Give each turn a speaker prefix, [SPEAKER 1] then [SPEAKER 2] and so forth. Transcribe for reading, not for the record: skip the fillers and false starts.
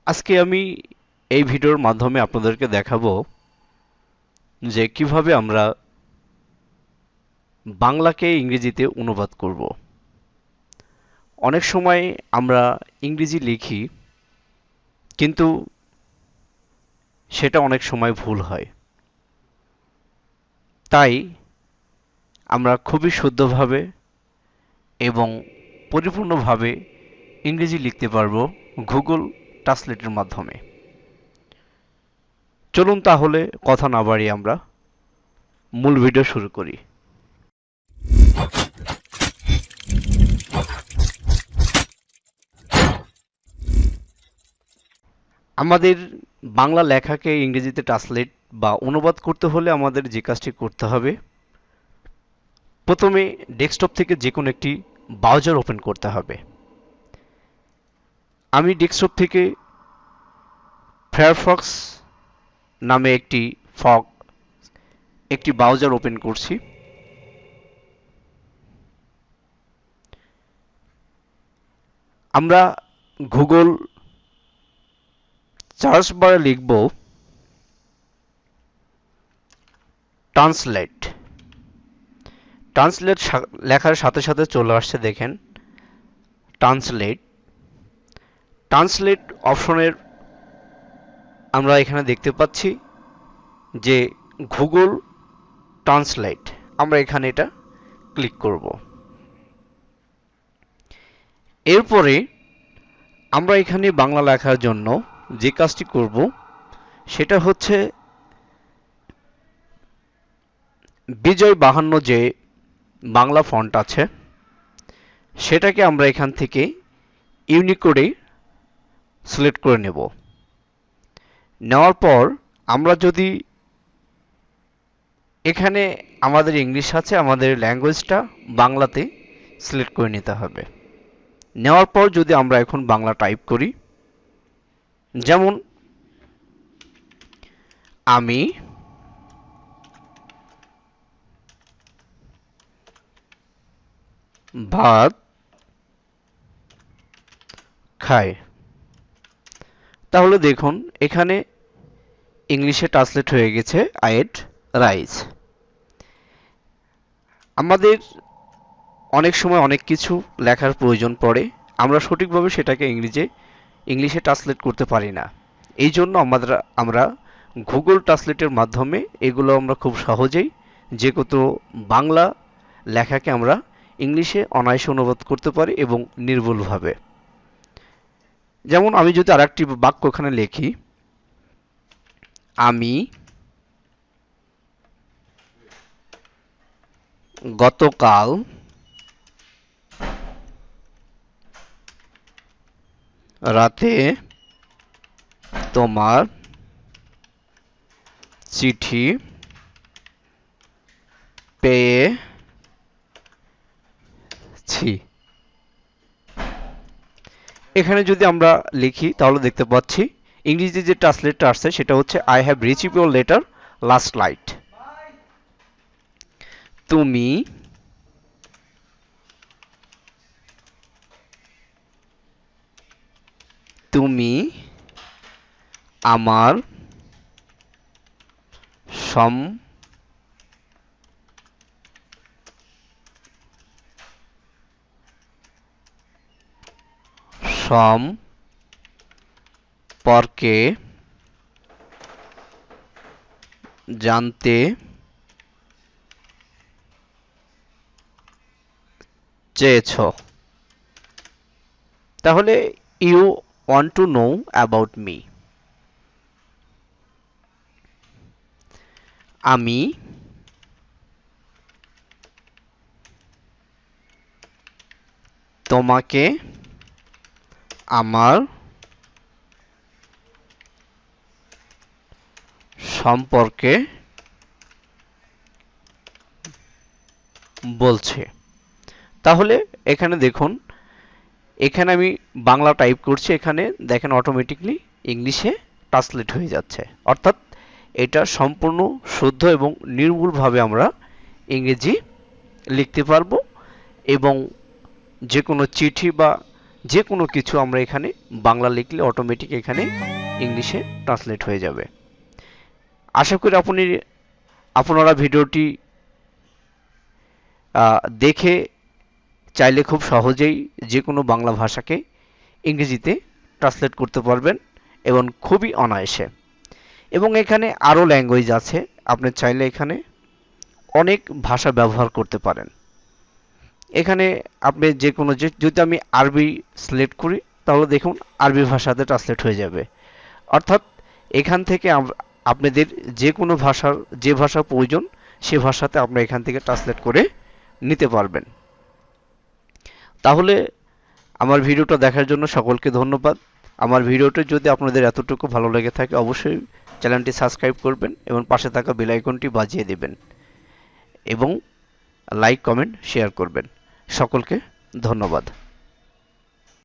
[SPEAKER 1] আজকে আমি এই ভিডিওর মাধ্যমে আপনাদেরকে দেখাবো যে কিভাবে আমরা বাংলাকে ইংরেজিতে অনুবাদ করব। অনেক সময় আমরা ইংরেজি লিখি, কিন্তু সেটা অনেক সময় ভুল হয়। তাই আমরা খুবই শুদ্ধভাবে এবং পরিপূর্ণভাবে ইংরেজি লিখতে পারবো গুগল ট্রান্সলেটের মাধ্যমে। চলুন তাহলে কথা না বাড়িয়ে আমরা মূল ভিডিও শুরু করি। আমাদের বাংলা লেখাকে ইংরেজিতে ট্রান্সলেট বা অনুবাদ করতে হলে আমাদের যে কাজটি করতে হবে, প্রথমে ডেস্কটপ থেকে যে কোনো একটি ব্রাউজার ওপেন করতে হবে। আমি ডেস্কটপ থেকে ফায়ারফক্স নামে একটি ব্রাউজার ওপেন করছি। আমরা গুগল সার্চ বারে লিখব ট্রান্সলেট। ট্রান্সলেট লেখার সাথে সাথে চলে আসছে, দেখেন ট্রান্সলেট। ট্রান্সলেট অপশনের আমরা এখানে দেখতে পাচ্ছি যে গুগল ট্রান্সলেট। আমরা এখানে এটা ক্লিক করব। এরপরে আমরা এখানে বাংলা লেখার জন্য যে কাজটি করব সেটা হচ্ছে বিজয় 52 যে বাংলা ফন্ট আছে সেটাকে আমরা এখান থেকে ইউনিকোডে সিলেক্ট করে নেব। নেওয়ার পর আমরা যদি এখানে আমাদের ইংলিশ আছে, আমাদের ল্যাঙ্গুয়েজটা বাংলাতে সিলেক্ট করে নিতে হবে। নেওয়ার পর যদি আমরা এখন বাংলা টাইপ করি, যেমন আমি ভাত খাই, তাহলে দেখুন এখানে ইংলিশে ট্রান্সলেট হয়ে গেছে আই এট রাইস। আমাদের অনেক সময় অনেক কিছু লেখার প্রয়োজন পড়ে, আমরা সঠিকভাবে সেটাকে ইংলিশে ট্রান্সলেট করতে পারি না। এই জন্য আমরা গুগল ট্রান্সলেটের মাধ্যমে এগুলো আমরা খুব সহজেই যে কোনো বাংলা লেখাকে আমরা ইংলিশে অনায়াসে অনুবাদ করতে পারি এবং নির্ভুলভাবে। যেমন আমি যদি আরেকটি বাক্য এখানে লিখি, আমি গতকাল রাতে তোমার চিঠি পেয়েছি। এখানে যদি আমরা লিখি তাহলে দেখতে পাচ্ছি ইংরেজি যে ট্রান্সলেটটা আসছে সেটা হচ্ছে I have receive your letter last night. তুমি তুমি আমার সম্পর্কে জানতে চেয়েছো। তাহলে you want to know about me. আমি তোমাকে আমার সম্পর্কে বলছি। তাহলে এখানে দেখুন, এখানে আমি বাংলা টাইপ করছি, এখানে দেখেন অটোমেটিকলি ইংলিশে ট্রান্সলেট হয়ে যাচ্ছে। অর্থাৎ এটা সম্পূর্ণ শুদ্ধ এবং নির্ভুলভাবে আমরা ইংরেজি লিখতে পারবো এবং যে কোনো চিঠি বা যে কোনো কিছু আমরা এখানে বাংলা লিখলে অটোমেটিক এখানে ইংলিশে ট্রান্সলেট হয়ে যাবে। আশা করি আপনারা ভিডিওটি দেখে চাইলে খুব সহজেই যে কোনো বাংলা ভাষাকে ইংরেজিতে ট্রান্সলেট করতে পারবেন এবং খুবই অনায়াসে। এবং এখানে আরও ল্যাঙ্গুয়েজ আছে, আপনি চাইলে এখানে অনেক ভাষা ব্যবহার করতে পারেন। এখানে আপনি যে কোনো যদি আমি আরবি সিলেক্ট করি তাহলে দেখুন আরবি ভাষাতে ট্রান্সলেট হয়ে যাবে। অর্থাৎ এখান থেকে আপনাদের যে কোনো যে ভাষা প্রয়োজন সে ভাষাতে আপনি এখান থেকে ট্রান্সলেট করে নিতে পারবেন। তাহলে আমার ভিডিওটা দেখার জন্য সকলকে ধন্যবাদ। আমার ভিডিওটি যদি আপনাদের এতটুকু ভালো লেগে থাকে অবশ্যই চ্যানেলটি সাবস্ক্রাইব করবেন এবং পাশে থাকা বেল আইকনটি বাজিয়ে দেবেন এবং লাইক কমেন্ট শেয়ার করবেন। সকলকে ধন্যবাদ।